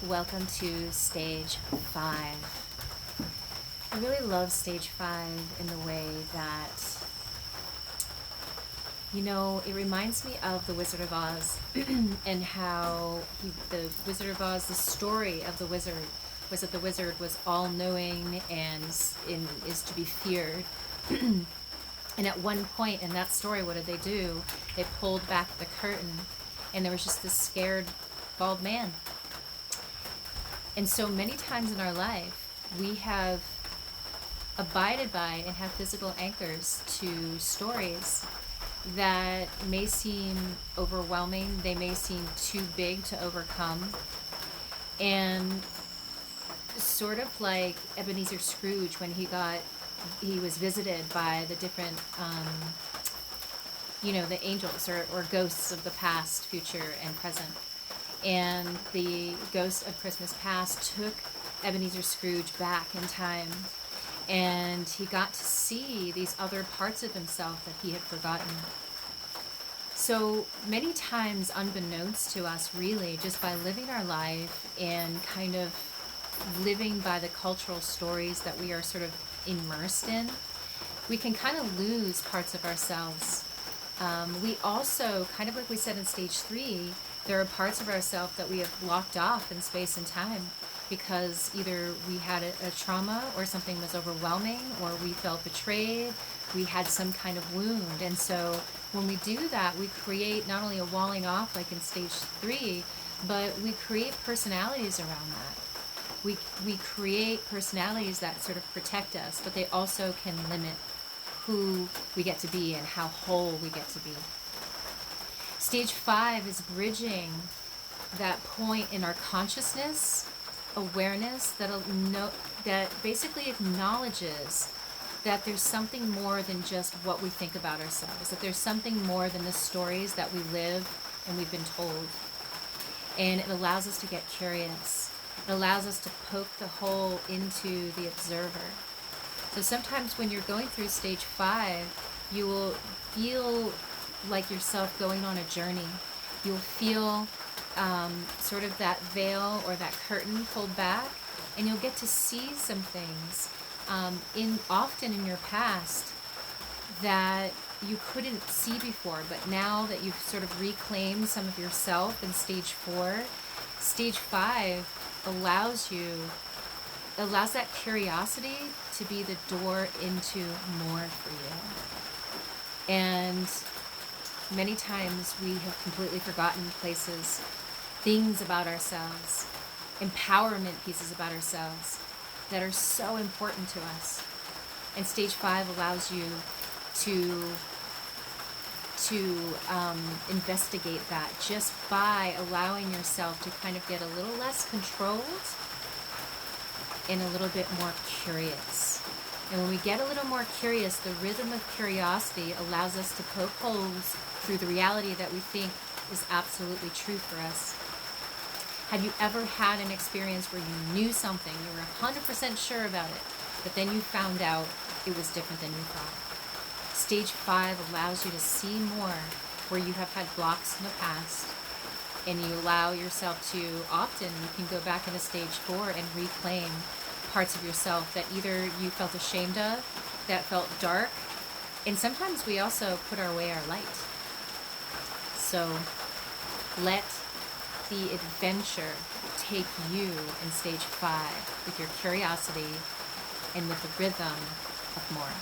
Welcome to stage 5. I really love stage 5 in the way that, it reminds me of The Wizard of Oz and how the Wizard of Oz, the story of the wizard was that the wizard was all-knowing and is to be feared. And at one point in that story, what did they do? They pulled back the curtain, and there was just this scared bald man. And so many times in our life, we have abided by and have physical anchors to stories that may seem overwhelming, they may seem too big to overcome. And sort of like Ebenezer Scrooge when he was visited by the different, the angels or ghosts of the past, future, and present. And the ghost of Christmas past took Ebenezer Scrooge back in time, and he got to see these other parts of himself that he had forgotten. So many times, unbeknownst to us, really, just by living our life and kind of living by the cultural stories that we are sort of immersed in, we can kind of lose parts of ourselves. We also, kind of like we said in stage 3, there are parts of ourselves that we have locked off in space and time because either we had a trauma or something was overwhelming, or we felt betrayed, we had some kind of wound. And so when we do that, we create not only a walling off like in stage 3, but we create personalities around that. We create personalities that sort of protect us, but they also can limit who we get to be and how whole we get to be. Stage 5 is bridging that point in our consciousness, awareness, that basically acknowledges that there's something more than just what we think about ourselves, that there's something more than the stories that we live and we've been told. And it allows us to get curious. It allows us to poke the hole into the observer. So sometimes when you're going through stage 5, you will feel like yourself going on a journey. You'll feel sort of that veil or that curtain pulled back, and you'll get to see some things often in your past that you couldn't see before. But now that you've sort of reclaimed some of yourself in stage 4, stage 5 allows that curiosity to be the door into more for you. And many times we have completely forgotten places, things about ourselves, empowerment pieces about ourselves that are so important to us. And stage 5 allows you to investigate that just by allowing yourself to kind of get a little less controlled and a little bit more curious. And when we get a little more curious, the rhythm of curiosity allows us to poke holes through the reality that we think is absolutely true for us. Have you ever had an experience where you knew something, you were 100% sure about it, but then you found out it was different than you thought? Stage 5 allows you to see more where you have had blocks in the past, and you allow yourself to, often you can go back into stage 4 and reclaim parts of yourself that either you felt ashamed of, that felt dark, and sometimes we also put away our light. So let the adventure take you in stage 5 with your curiosity and with the rhythm of more.